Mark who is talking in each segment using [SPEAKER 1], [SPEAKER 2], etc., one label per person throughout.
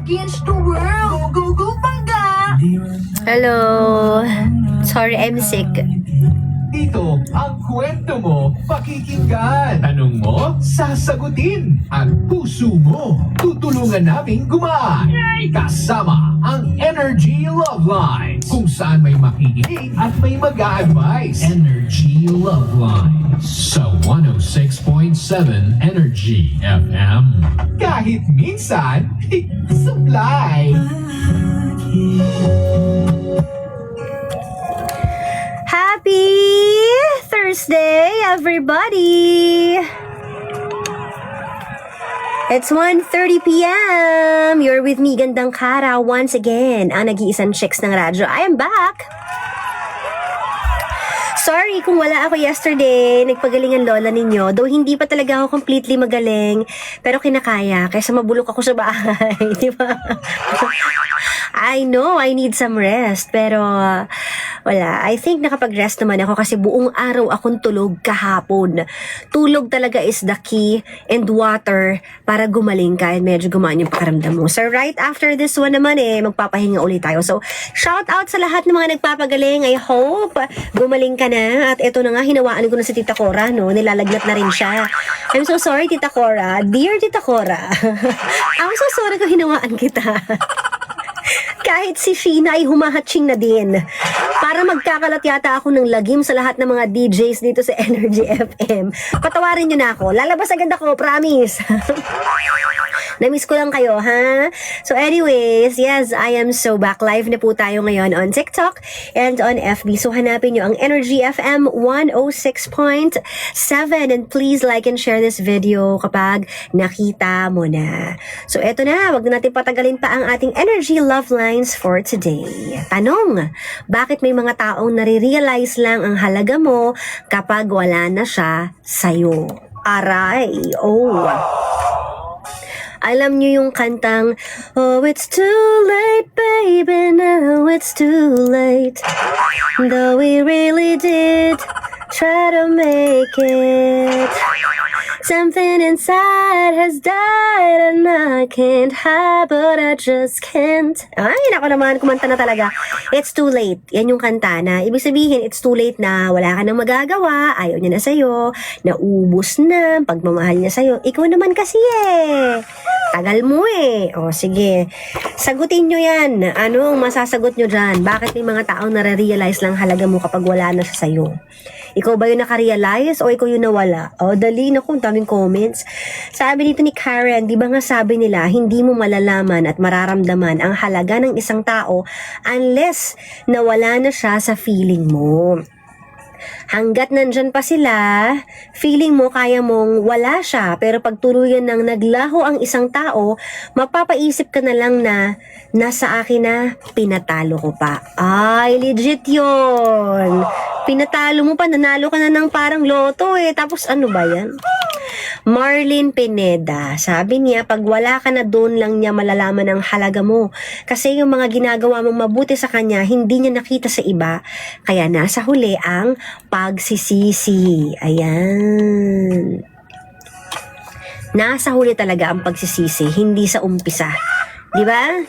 [SPEAKER 1] against the world. Go, go, Pangga!
[SPEAKER 2] Hello. Sorry, I'm sick.
[SPEAKER 3] Dito, ang kwento mo, pakikinggan. Tanong mo, sasagutin. At puso mo, tutulungan naming gumaan. Kasama ang Energy Love Line. Kung saan may makikinig at may mag-a-advise. Energy Love Line. Sa 106.7 Energy FM. Kahit minsan, supply.
[SPEAKER 2] Happy Thursday, everybody! It's 1:30 p.m. You're with me, Gandang Kara, once again, ang nag-iisang chicks ng radyo. I am back! Sorry kung wala ako yesterday, nagpagaling ang lola ninyo. Though hindi pa talaga ako completely magaling, pero kinakaya, kaysa mabulok ako sa bahay, di ba? I know, I need some rest, pero wala. I think nakapag-rest naman ako kasi buong araw akong tulog kahapon. Tulog talaga is the key, and water para gumaling ka and medyo gumaan yung pakaramdam mo. So right after this one naman magpapahinga ulit tayo. So shout out sa lahat ng mga nagpapagaling. I hope gumaling ka na. At ito na nga, hinawaan ko na si Tita Cora, no? Nilalagnat na rin siya. I'm so sorry, Tita Cora. Dear Tita Cora. I'm so sorry kung hinawaan kita. Kahit si Sheena ay humahatching na din. Para magkakalat yata ako ng lagim sa lahat ng mga DJs dito sa Energy FM. Patawarin nyo na ako. Lalabas agad ako, promise. Na-miss ko lang kayo, ha? So anyways, yes, I am so back. Live na po tayo ngayon on TikTok and on FB. So hanapin nyo ang Energy FM 106.7 and please like and share this video kapag nakita mo na. So eto na, wag na natin patagalin pa ang ating Energy Love Lines for today. Tanong, bakit may mga taong nare-realize lang ang halaga mo kapag wala na siya sa'yo? Aray, oh. Alam niyo yung kantang, oh, it's too late, baby, now it's too late. Though we really did try to make it. Something inside has died and I can't hide, but I just can't. Ay, nako naman, kumanta na talaga. It's too late. Yan yung kanta na, ibig sabihin, it's too late na wala ka nang magagawa, ayaw niya na sa'yo, naubos na, pagmamahal niya sa'yo. Ikaw naman kasi tagal mo O, sige. Sagutin nyo yan. Ano ang masasagot nyo dyan? Bakit may mga taong nare-realize lang halaga mo kapag wala na siya sa'yo? Ikaw ba yung nakarealize o ikaw yung nawala? O, dali na kung daming comments. Sabi dito ni Karen, di ba nga sabi nila, hindi mo malalaman at mararamdaman ang halaga ng isang tao unless nawala na siya sa feeling mo. Hanggat nandyan pa sila, feeling mo kaya mong wala siya, pero pag tuluyan ng naglaho ang isang tao, mapapaisip ka na lang na nasa akin na, pinatalo ko pa. Ay, legit yun. Pinatalo mo pa, nanalo ka na ng parang loto Tapos ano ba yan? Marlene Pineda, sabi niya, pag wala ka na doon lang niya malalaman ang halaga mo. Kasi yung mga ginagawa mong mabuti sa kanya, hindi niya nakita sa iba. Kaya nasa huli ang pagsisisi. Ayan. Nasa huli talaga ang pagsisisi, hindi sa umpisa. Di ba?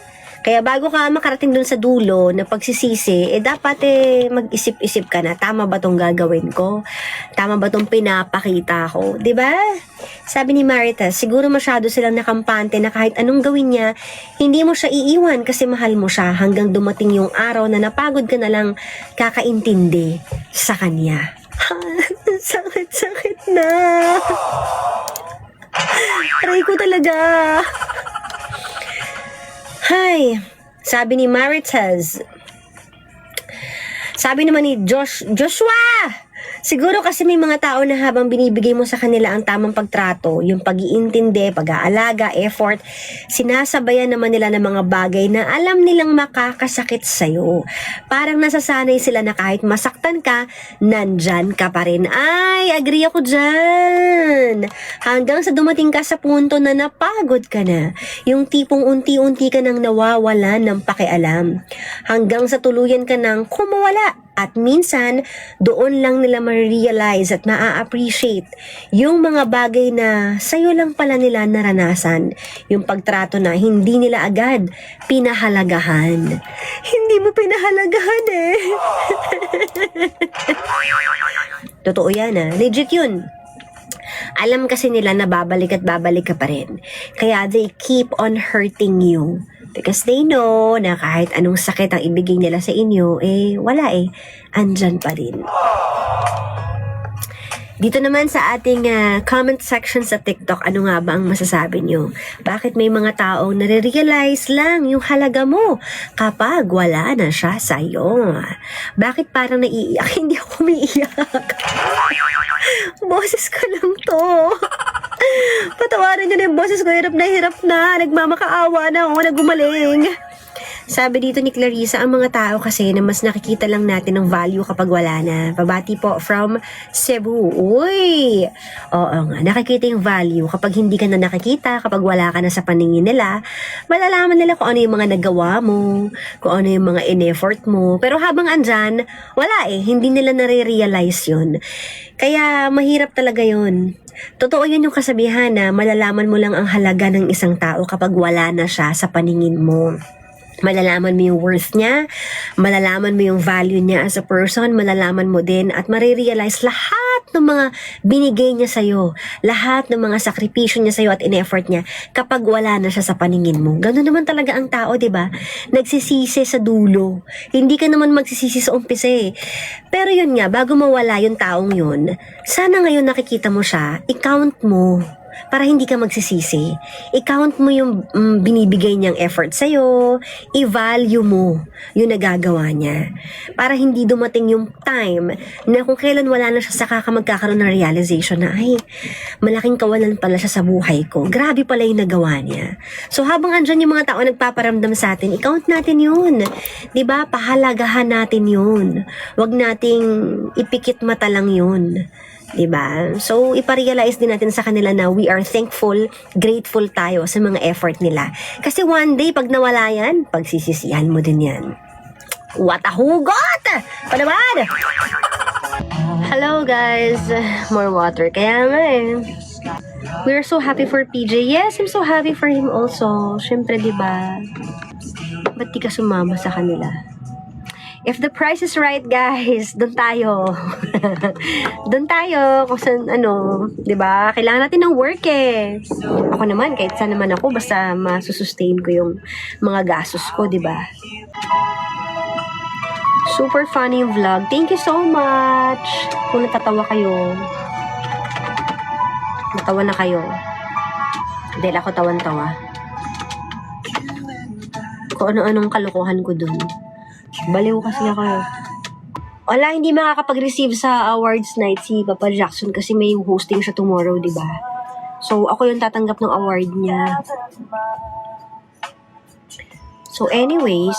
[SPEAKER 2] Kaya bago ka makarating dun sa dulo na pagsisisi, dapat mag-isip-isip ka na, tama ba tong gagawin ko? Tama ba tong pinapakita ko? 'Di ba? Sabi ni Maritas, siguro masyado silang nakampante na kahit anong gawin niya, hindi mo siya iiwan kasi mahal mo siya hanggang dumating yung araw na napagod ka na lang kakaintindi sa kanya. Sakit-sakit na. Aray ko talaga. Hay, sabi ni Maritas. Sabi naman ni Joshua, siguro kasi may mga tao na habang binibigay mo sa kanila ang tamang pagtrato, yung pag-iintindi, pag-aalaga, effort, sinasabayan naman nila ng mga bagay na alam nilang makakasakit sa'yo. Parang nasasanay sila na kahit masaktan ka, nandyan ka pa rin. Ay, agree ako dyan. Hanggang sa dumating ka sa punto na napagod ka na. Yung tipong unti-unti ka nang nawawalan ng pakialam. Hanggang sa tuluyan ka nang kumawala At minsan, doon lang nila ma-realize at ma-appreciate yung mga bagay na sa'yo lang pala nila naranasan. Yung pagtrato na hindi nila agad pinahalagahan. Hindi mo pinahalagahan eh. Totoo yan legit yun. Alam kasi nila na babalik at babalik ka pa rin. Kaya they keep on hurting you. Because they know na kahit anong sakit ang ibigay nila sa inyo, wala andyan pa rin. Dito naman sa ating comment section sa TikTok, ano nga ba ang masasabi nyo? Bakit may mga taong nare-realize lang yung halaga mo kapag wala na siya sa'yo? Bakit parang naiiyak? Hindi ako umiiyak. Boses ko lang to. Patawarin nyo na yung boses ko. Hirap na. Nagmamakaawa na ako na gumaling. Sabi dito ni Clarissa, ang mga tao kasi na mas nakikita lang natin ng value kapag wala na. Pabati po from Cebu. Uy! Oo nga, nakikita yung value. Kapag hindi ka na nakikita, kapag wala ka na sa paningin nila, malalaman nila kung ano yung mga nagawa mo, kung ano yung mga in-effort mo. Pero habang andyan, wala hindi nila nare-realize yun. Kaya mahirap talaga yun. Totoo yun yung kasabihan na malalaman mo lang ang halaga ng isang tao kapag wala na siya sa paningin mo. Malalaman mo yung worth niya, malalaman mo yung value niya as a person, malalaman mo din at marirealize lahat ng mga binigay niya sa'yo, lahat ng mga sakripisyo niya sa'yo at in-effort niya kapag wala na siya sa paningin mo. Ganun naman talaga ang tao, diba? Nagsisisi sa dulo. Hindi ka naman magsisisi sa umpisa Pero yun nga, bago mawala yung taong yun, sana ngayon nakikita mo siya, i-count mo. Para hindi ka magsisisi. I-count mo yung binibigay niyang effort sa'yo, i-value mo yung nagagawa niya. Para hindi dumating yung time na kung kailan wala na siya, saka ka magkakaroon ng realization na, ay, malaking kawalan pala siya sa buhay ko. Grabe pala yung nagawa niya. So habang andyan yung mga tao nagpaparamdam sa atin, i-count natin yun. Diba? Pahalagahan natin yun. Huwag nating ipikit mata lang yun. Diba? So, iparealize din natin sa kanila na we are thankful, grateful tayo sa mga effort nila. Kasi one day, pag nawala yan, pagsisisihan mo din yan. What a hugot! Panaman! Hello guys! More water. Kaya nga we're so happy for PJ. Yes, I'm so happy for him also. Siyempre, diba? Ba't di ka sumama sa kanila? If the price is right, guys, doon tayo. Doon tayo kung saan, 'di ba? Kailangan natin ng work Ako naman, kahit saan naman ako, basta masusustain ko yung mga gastos ko, 'di ba? Super funny yung vlog. Thank you so much. Kung natatawa kayo. Natawa na kayo. Dahil ako tawan-tawa. Kung ano-anong kalokohan ko dun. Baliw kasi ako. Wala, hindi makakapag-receive sa awards night si Papa Jackson kasi may hosting siya tomorrow, di ba? So, ako yung tatanggap ng award niya. So, anyways.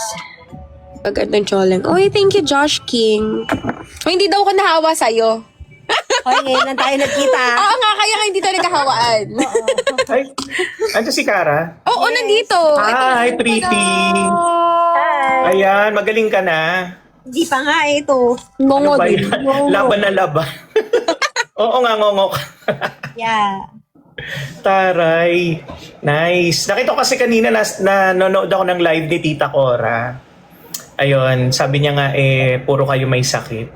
[SPEAKER 4] Pagandang choleng. Oy, thank you, Josh King. O, hindi daw ko nahawa sa'yo.
[SPEAKER 2] Hoy, ngayon lang tayo nagkita.
[SPEAKER 4] Oo nga, kaya nga hindi tayo nagkahawaan.
[SPEAKER 5] Ay, ando si Cara?
[SPEAKER 4] Oo, nandito.
[SPEAKER 5] Hi, pretty.
[SPEAKER 2] Hi.
[SPEAKER 5] Ayan, magaling ka na.
[SPEAKER 2] Hindi pa nga ito.
[SPEAKER 4] Ngongo
[SPEAKER 5] Ano ba
[SPEAKER 4] din.
[SPEAKER 5] yan? Laban na laban. Oo nga, ngongok.
[SPEAKER 2] Yeah.
[SPEAKER 5] Taray. Nice. Nakita ko kasi kanina na nanonood ako ng live ni Tita Cora. Ayun, sabi niya nga puro kayo may sakit.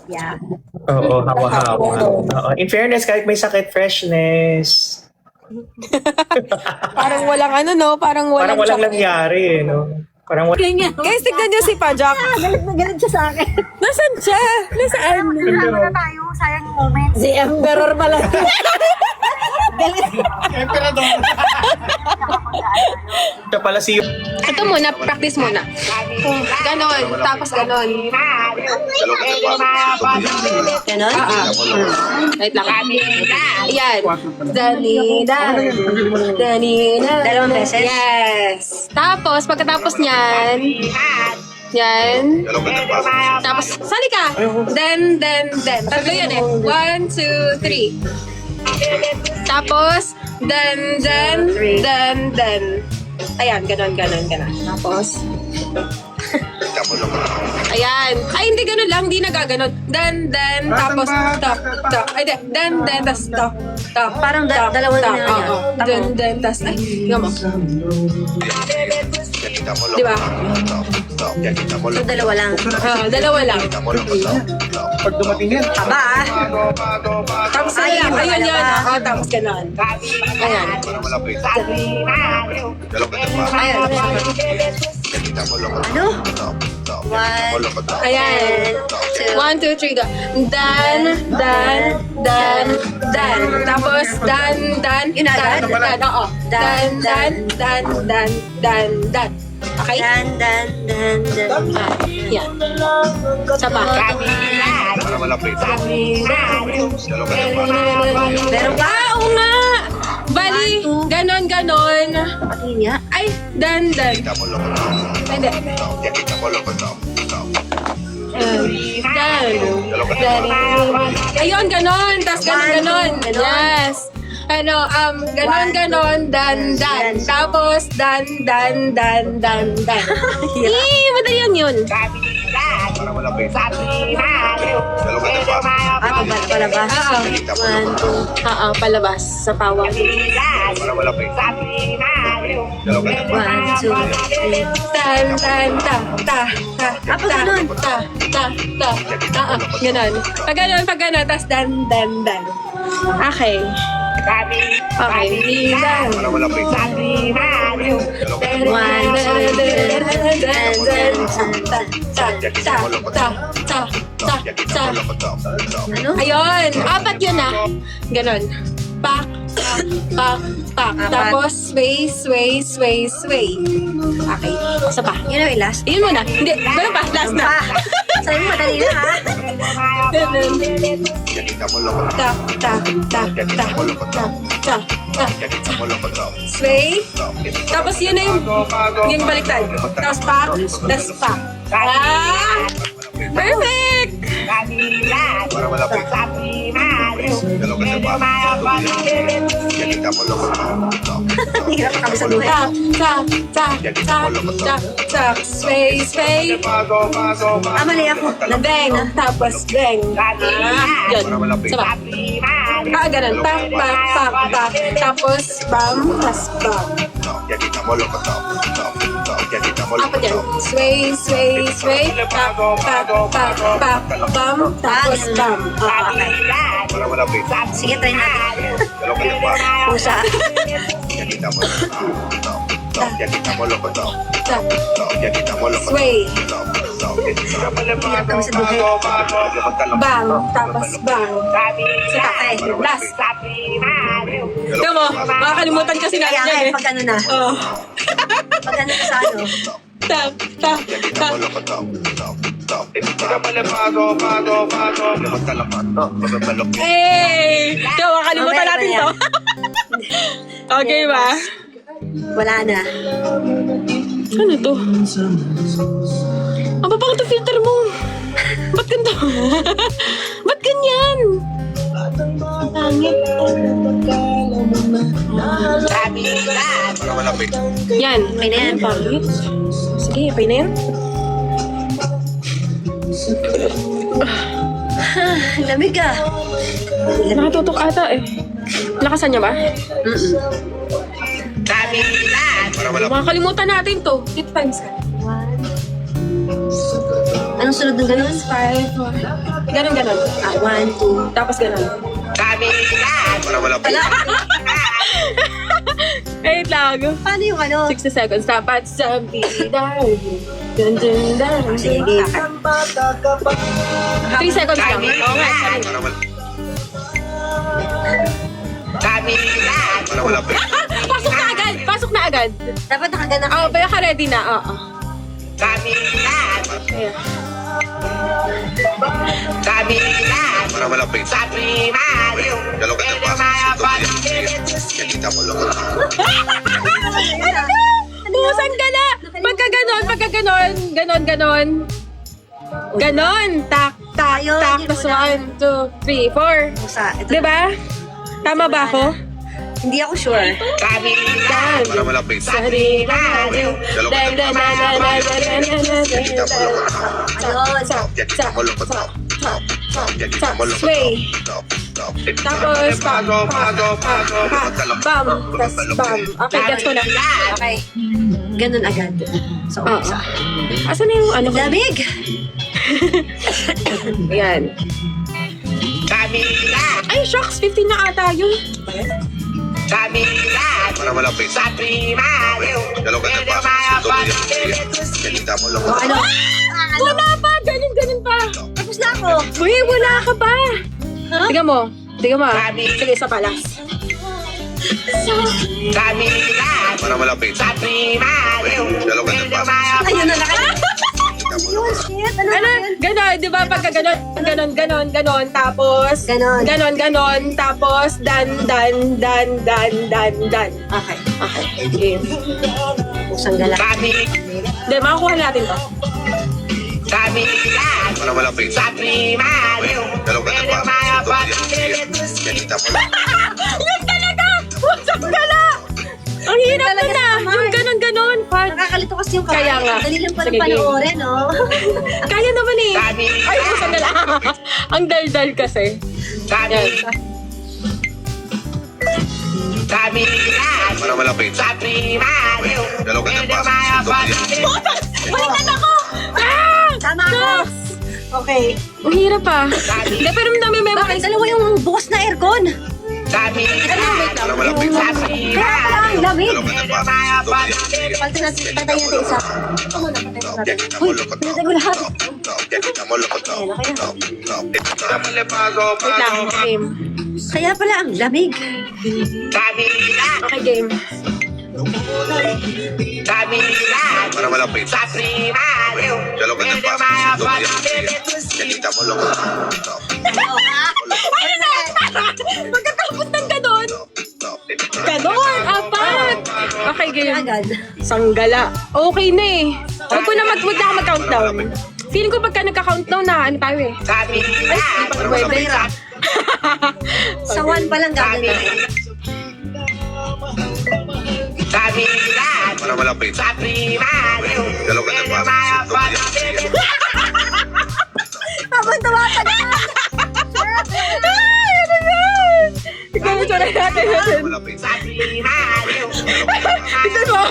[SPEAKER 2] Yeah.
[SPEAKER 5] Oo, hawa-hawa. Oo. In fairness, kahit may sakit, freshness.
[SPEAKER 4] Parang walang parang
[SPEAKER 5] Parang walang
[SPEAKER 4] chocolate.
[SPEAKER 5] nangyari, no? Parang walang...
[SPEAKER 4] Guys, tignan niyo si Pajak.
[SPEAKER 2] Galit na galit siya sa akin.
[SPEAKER 4] Nasaan siya? Nasaan?
[SPEAKER 1] Wala na tayo, sayang yung moment.
[SPEAKER 2] Si Emperor pala.
[SPEAKER 5] Siya pala si...
[SPEAKER 4] Ito muna, practice muna. Ganon, tapos ganon.
[SPEAKER 2] Ganon?
[SPEAKER 4] Wait lang. Yan. Danida. Danida.
[SPEAKER 2] Dalawang beses?
[SPEAKER 4] Yes. Tapos, pagkatapos niyan, yan. Tapos, sali ka. Then. Tatlo yan 1, 2, 3. Tapos, then. Ayan, ganon. Tapos, Ayan. Ay, hindi ganun lang. Hindi nagaganon. Dan, tapos, tak. Ay, dan, tas, tak.
[SPEAKER 2] Parang dalawa na yan.
[SPEAKER 4] Oo. Dan, tas. Ay, tingnan mo. Diba?
[SPEAKER 2] So, dalawa lang.
[SPEAKER 4] Dalawa lang.
[SPEAKER 5] Pag dumating yan,
[SPEAKER 2] Aba ah.
[SPEAKER 4] Tapos ayan, ayun yun. Tapos ganon. Ayan.
[SPEAKER 2] Ayun. Ano?
[SPEAKER 4] Ayan. 1, 2, 3, go. Dan. Tapos, dan.
[SPEAKER 2] Yun agad?
[SPEAKER 4] Oo. Dan. Okay?
[SPEAKER 2] Dan.
[SPEAKER 4] Yan. Saba.
[SPEAKER 2] Meron pa?
[SPEAKER 4] Oo nga! Bali, ganon.
[SPEAKER 2] Yun nga.
[SPEAKER 4] Ay, dan. Hindi. Dan. Ayun, ganon. Tapos ganon. Yes. Ano, ganon, dan. Tapos, dan. Madali yun.
[SPEAKER 2] Palabas.
[SPEAKER 4] Oo.
[SPEAKER 2] 1, 2.
[SPEAKER 4] Oo, palabas sa pawang.
[SPEAKER 2] 1, 2, 3.
[SPEAKER 4] Dan, ta.
[SPEAKER 2] Pag ganun.
[SPEAKER 4] Oo, ganon. Pag ganon, tas dan. Okay. Okay, dan.
[SPEAKER 2] 1, 2. Ano?
[SPEAKER 4] Ayun, apat yun ah. Ganon. Pak. Tapos, sway. Okay, isa pa.
[SPEAKER 2] Yun ang last.
[SPEAKER 4] Yun muna. Hindi, ganun pa. Last na.
[SPEAKER 2] Sabi mo, madali na ha?
[SPEAKER 4] Ganun. Sway. Tapos yun na yung baliktad. Tapos pak. Perfect!
[SPEAKER 2] Hirap kami sa buhay.
[SPEAKER 4] Sway.
[SPEAKER 2] Mali ako.
[SPEAKER 4] Bang. Tapos bang. Yun. Saba. Ganun. Tak. Tapos bam. Tas bam. Apat yan. Sway. Tak. Bam. Tapos bam.
[SPEAKER 2] Okay. Sige, try natin. Pusa.
[SPEAKER 4] Sway.
[SPEAKER 2] Hirap kami sa buhay.
[SPEAKER 4] Bang. Tapos bang.
[SPEAKER 2] Okay.
[SPEAKER 4] Last. Tignan mo, makakalimutan kasi natin
[SPEAKER 2] Kaya
[SPEAKER 4] yan eh.
[SPEAKER 2] pag ano na.
[SPEAKER 4] Oh.
[SPEAKER 2] Pag ano na sa ano.
[SPEAKER 4] Tak. Hey! Ito, makakalimutan natin to. Okay ba?
[SPEAKER 2] Wala na.
[SPEAKER 4] Ano to? Ang babang to filter mo. Ba't ganito? Ba't ganyan? Ang pangit. Yan.
[SPEAKER 2] Okay na yan.
[SPEAKER 4] Pangit. Sige, okay na yan.
[SPEAKER 2] Lamig ah.
[SPEAKER 4] Nakatutok ata eh. Lakasan niya ba? Makakalimutan natin to. 8 times ka.
[SPEAKER 2] Anong sunod ng ganun?
[SPEAKER 4] 5, 4. Ganon.
[SPEAKER 2] 1, 2.
[SPEAKER 4] Tapos ganon. Wait lang.
[SPEAKER 2] Paano yung ano?
[SPEAKER 4] 60 seconds. Dapat sa bida. Dun.
[SPEAKER 2] Sige.
[SPEAKER 4] 3 seconds lang. Oo nga, sorry. Pasok na agad.
[SPEAKER 2] Dapat nakagana ka.
[SPEAKER 4] Oo, pero ka-ready na. Oo. Ayan. Busan ka na! Pagka ganon. Ganon. Tak.
[SPEAKER 2] Ayun,
[SPEAKER 4] Tapos 1, 2, 3, 4.
[SPEAKER 2] Pusa. Ito.
[SPEAKER 4] Diba? Tama ba ako?
[SPEAKER 2] Hindi ako sure.
[SPEAKER 4] Yan.
[SPEAKER 6] Para malapit.
[SPEAKER 4] Sari baliw. Dan, dan, dan, dan, dan, dan, dan, dan, dan,
[SPEAKER 6] Kita mo
[SPEAKER 4] dan.
[SPEAKER 6] lokot.
[SPEAKER 4] Chop,
[SPEAKER 6] Kita
[SPEAKER 4] chop,
[SPEAKER 6] mo lokot.
[SPEAKER 4] chop, chop, chop,
[SPEAKER 6] Kita
[SPEAKER 4] chop.
[SPEAKER 6] mo lokot.
[SPEAKER 4] Sway.
[SPEAKER 6] Tapos,
[SPEAKER 4] Tapos, bam, bam, bam, bam, tas bam. Okay, gets ko na.
[SPEAKER 2] Okay. Ganun agad. So,
[SPEAKER 4] Oo.
[SPEAKER 2] umpisa.
[SPEAKER 4] Asan na yung ano ko?
[SPEAKER 2] Lamig!
[SPEAKER 4] Ayan. Ay, shucks! 15 na ata yun.
[SPEAKER 6] Para malapit. Dalaw ka na pa. Kita mo lokot.
[SPEAKER 2] Ano?
[SPEAKER 4] Wala pa! Ganun pa.
[SPEAKER 2] Tapos na ako.
[SPEAKER 4] Uy, wala ka pa. Tiga mo. Sige, isa pa last.
[SPEAKER 6] Para malapit. Dalaw ka na pa.
[SPEAKER 2] Ayun na lang.
[SPEAKER 6] Kita mo lokot.
[SPEAKER 2] Shit, ano?
[SPEAKER 4] Ano? Ganon, di ba? Pagka ganon, tapos...
[SPEAKER 2] Ganon.
[SPEAKER 4] Ganon, tapos dan.
[SPEAKER 2] Okay.
[SPEAKER 4] Okay, game.
[SPEAKER 2] Pusang gala.
[SPEAKER 4] Hindi, makakuha natin to.
[SPEAKER 6] Para malapit. Dalaw ka na pa. Kita mo lokot.
[SPEAKER 4] Yun talaga! Wasang gala! Ang hirap na
[SPEAKER 2] Talaga
[SPEAKER 4] na!
[SPEAKER 2] naman.
[SPEAKER 4] Yung ganon, Fad.
[SPEAKER 2] Nakakalito kasi yung kamay.
[SPEAKER 4] Kaya nga.
[SPEAKER 2] Dali lang
[SPEAKER 4] Sige,
[SPEAKER 2] palang panoorin, no?
[SPEAKER 4] Kaya naman eh. Ay, wasang gala. Ang daldal kasi. Yan.
[SPEAKER 6] Para malapit. Dalaw ka na pa.
[SPEAKER 4] Balikan ako! Ah!
[SPEAKER 2] Tama ako. Okay.
[SPEAKER 4] Ang hirap ah. Hindi, pero
[SPEAKER 2] Bakit
[SPEAKER 4] nami-memorize.
[SPEAKER 2] dalawa yung bukas na aircon?
[SPEAKER 6] Para malapit.
[SPEAKER 2] Kaya pala ang lamig.
[SPEAKER 6] Dalaw ka na pa.
[SPEAKER 2] Patay natin isa. Ito muna, patay mo natin.
[SPEAKER 6] Kita mo
[SPEAKER 2] Uy,
[SPEAKER 6] lokot.
[SPEAKER 2] pinatay ko lahat.
[SPEAKER 6] Kita mo lokot.
[SPEAKER 4] Wait lang, game.
[SPEAKER 2] Kaya pala ang lamig.
[SPEAKER 4] Okay, game.
[SPEAKER 6] Para malapit. Dalaw ka na pa. Kita mo lokot.
[SPEAKER 4] Ayun na! Pagkatapos ng ganon. Ganon! Apat! Okay,
[SPEAKER 2] Kaya
[SPEAKER 4] game.
[SPEAKER 2] agad.
[SPEAKER 4] Sanggala. Okay na eh. Huwag ko na mag-countdown. Feeling ko pagka nagka-countdown na, ano tayo eh. Ay, di pa pwede.
[SPEAKER 2] Sa 1 pa lang gagawin natin.
[SPEAKER 6] Para malapit. Dalaw ka na pa.
[SPEAKER 2] Habang tumatag na.
[SPEAKER 4] Ikaw mo siya natin.
[SPEAKER 6] Malapit.
[SPEAKER 4] Tignan mo.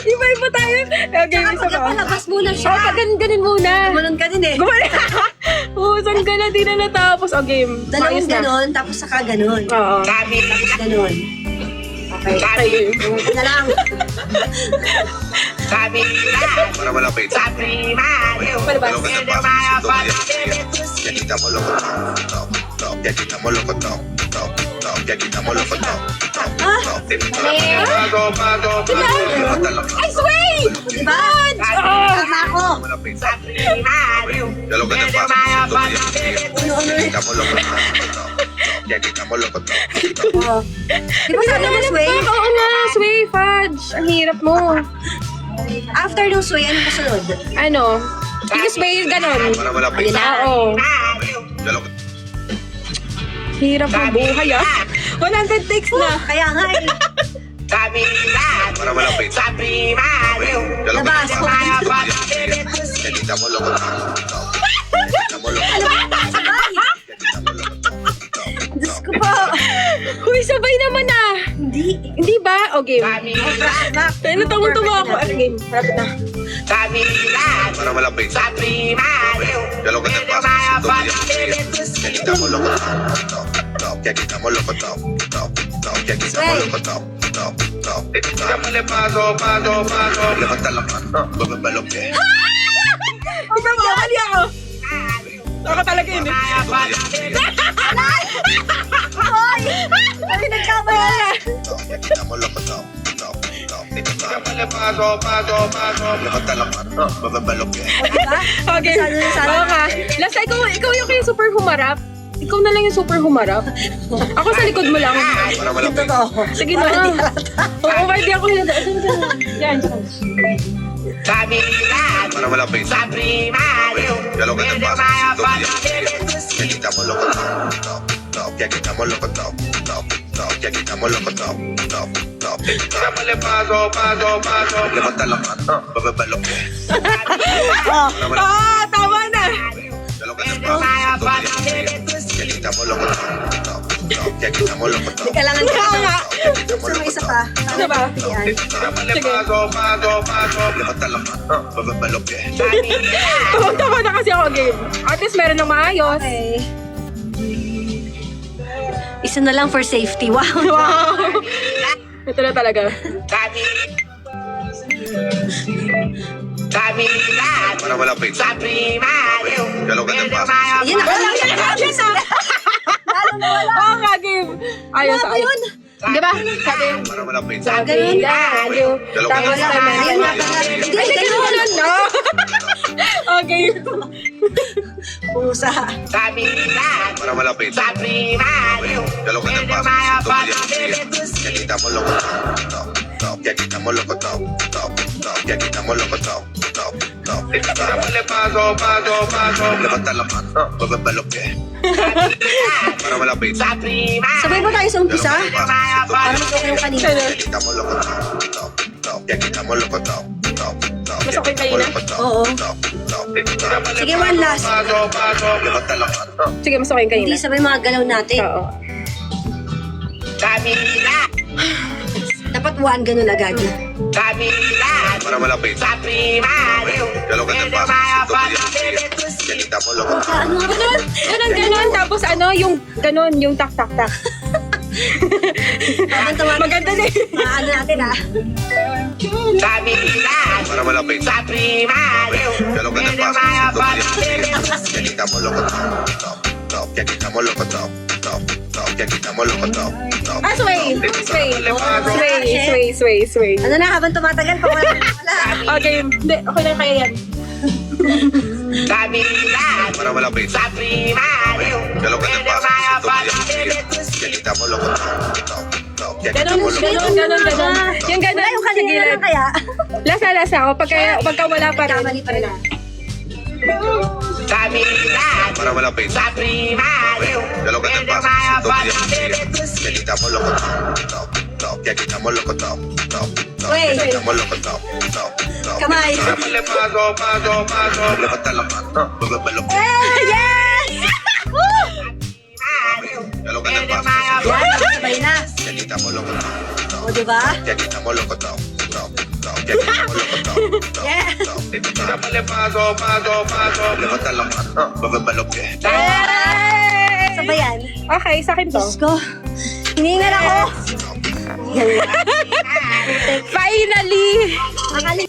[SPEAKER 4] Iba-iba tayo. Okay, isa pa.
[SPEAKER 2] Palabas muna siya.
[SPEAKER 4] Oh, ganun muna.
[SPEAKER 2] Gumanon ka din eh.
[SPEAKER 4] Gumana. Saan ka na? Di na natapos. O, game.
[SPEAKER 2] Dalawang
[SPEAKER 4] Ayos na.
[SPEAKER 2] ganon, tapos saka ganon.
[SPEAKER 4] Oo.
[SPEAKER 2] Tapos ganon. Okay.
[SPEAKER 4] Okay, game.
[SPEAKER 2] Ito na lang.
[SPEAKER 6] Para malapit.
[SPEAKER 4] Palabas.
[SPEAKER 6] Dalaw ka na pa. Kita mo lokot. Kita mo lokot. Kita mo lokot.
[SPEAKER 4] Ay, sway!
[SPEAKER 2] Diba?
[SPEAKER 4] Ah!
[SPEAKER 2] Tama ako.
[SPEAKER 6] Malapit. Dalaw ka na pa. Kita mo lokot. Kita mo lokot.
[SPEAKER 2] Oh. Di ba sabi mo, Sway?
[SPEAKER 4] Oo nga, sway, fudge. Ang hirap mo.
[SPEAKER 2] After nung Sway, ano kasunod?
[SPEAKER 4] Ano? Yung sway, ganon.
[SPEAKER 6] Para malapit.
[SPEAKER 2] Ayun na.
[SPEAKER 4] Oo.
[SPEAKER 6] Dalaw ka.
[SPEAKER 4] Hirap ng buhay ah. 100 takes na.
[SPEAKER 2] Kaya nga eh.
[SPEAKER 6] Para malapit. Dalaw ka
[SPEAKER 2] Labas.
[SPEAKER 6] na pa. Kita mo lokot. Kita mo lokot.
[SPEAKER 2] Diyos ko po.
[SPEAKER 4] Uy, sabay naman ah.
[SPEAKER 2] Hindi.
[SPEAKER 4] Hindi ba? O game. Kaya natawang-tawa ako. Ano game? Harapit na.
[SPEAKER 6] Para malapit. Dalaw ka na pa. Kita mo lokot. Kita mo lokot. Kita mo lokot. Laban talaga. Bababalok eh.
[SPEAKER 4] Ang nabakali ako. Ako talaga yun eh.
[SPEAKER 2] Hoy! Kami nagkamali.
[SPEAKER 6] Kita mo lokot. Laban talaga. Bababalok eh.
[SPEAKER 2] Diba?
[SPEAKER 4] Okay.
[SPEAKER 2] Sana.
[SPEAKER 4] Oo ka. Last, ikaw yung kayo super humarap. Ikaw na lang yung super humarap. Ako sa likod mo lang.
[SPEAKER 6] Para
[SPEAKER 2] Yung
[SPEAKER 6] malapit.
[SPEAKER 2] totoo.
[SPEAKER 4] Sige na. Oo, hindi ako hinada. Yan.
[SPEAKER 6] Para malapit. Dalaw ka na pa. Kita mo lokot. ya que estamos locos, top, ya que estamos locos, top. Dámosle paso, levanta la mano, mueve los pies.
[SPEAKER 4] Tama na!
[SPEAKER 6] Ya lo que te pasa, ya que estamos locos, top, ya que estamos locos, top.
[SPEAKER 2] Kailangan ko
[SPEAKER 4] Tama!
[SPEAKER 2] sa isa pa.
[SPEAKER 4] Ano ba?
[SPEAKER 2] Yan.
[SPEAKER 6] Dámosle paso, levanta la mano, mueve los pies.
[SPEAKER 4] Tama na kasi ako game. At least meron ng maayos.
[SPEAKER 2] Okay. Isa na lang for safety. Wow.
[SPEAKER 4] Wow! Ito na talaga.
[SPEAKER 6] Para malapit. Ya lo que te pasa.
[SPEAKER 2] Yan na.
[SPEAKER 4] Oo nga, game. Ayos.
[SPEAKER 2] Ano ba yun?
[SPEAKER 4] Di ba? Sabi,
[SPEAKER 6] Para malapit.
[SPEAKER 4] sabi lalo. Tapos naman.
[SPEAKER 2] Yan na. Hindi,
[SPEAKER 4] Hindi,
[SPEAKER 2] ganun.
[SPEAKER 4] no? Okay.
[SPEAKER 2] Pusa.
[SPEAKER 6] Para malapit. Ya lo que te pasa. Ya que estamos locos, top. Ya que estamos locos, top. Ya que estamos locos, top. Dámosle paso, levanta la mano, mueve los pies. Para malapit.
[SPEAKER 2] Sabay ba tayo sa umpisa? Para mag-okay yung kanina.
[SPEAKER 4] Ano?
[SPEAKER 6] Ya que estamos locos, top. Ya que estamos locos, top.
[SPEAKER 4] Mas okay kayo na?
[SPEAKER 2] Oo. Sige, one last.
[SPEAKER 6] Levanta la mano.
[SPEAKER 4] Sige, mas okay kanina.
[SPEAKER 2] Hindi sabay mga galaw natin.
[SPEAKER 4] Oo.
[SPEAKER 2] Dapat one ganun agad.
[SPEAKER 6] Para malapit. Ya lo que te pasa. Ya que estamos locos.
[SPEAKER 4] Ganon. Tapos ano, yung ganon, yung tak-tak-tak.
[SPEAKER 2] Habang tumatay.
[SPEAKER 4] Maganda na eh.
[SPEAKER 2] Ano natin ah.
[SPEAKER 6] Para malapit. Ya lo que te pasa. Ya que estamos locos, top. Ya que estamos locos, top. Ya que estamos locos, top.
[SPEAKER 4] Ah, sway.
[SPEAKER 2] Ano na, habang tumatagal pa wala.
[SPEAKER 4] Okay, hindi, okay lang kaya yan.
[SPEAKER 6] Para malapit. Ya lo que te pasa. Ya que estamos locos, top. Ya que
[SPEAKER 4] Ganon.
[SPEAKER 6] estamos locos, top.
[SPEAKER 4] Yung ganon,
[SPEAKER 2] Wala yung kanina na lang kaya.
[SPEAKER 4] Lasa. O pagka wala pa rin.
[SPEAKER 2] Kamali pa rin.
[SPEAKER 6] Para malapit. Ya lo que te pasa. Ya que estamos locos, top. Ya que estamos locos, top.
[SPEAKER 2] Wait.
[SPEAKER 6] Ya que estamos locos, top.
[SPEAKER 2] Kamay.
[SPEAKER 6] Dámosle paso, levanta la mano, mueve los pies.
[SPEAKER 2] Yes!
[SPEAKER 6] Ya lo que te pasa.
[SPEAKER 2] Yan, sabay na.
[SPEAKER 6] Ya que estamos locos, top.
[SPEAKER 2] O, diba?
[SPEAKER 6] Ya que estamos locos, top. Ya que estamos locos, top.
[SPEAKER 2] Yeah.
[SPEAKER 6] Dámosle paso, levanta la mano, mueve los pies.
[SPEAKER 2] Sabay yan.
[SPEAKER 4] Okay, sa akin to.
[SPEAKER 2] Diyos ko. Hiningal ako.
[SPEAKER 4] Finally!
[SPEAKER 2] Ang alin.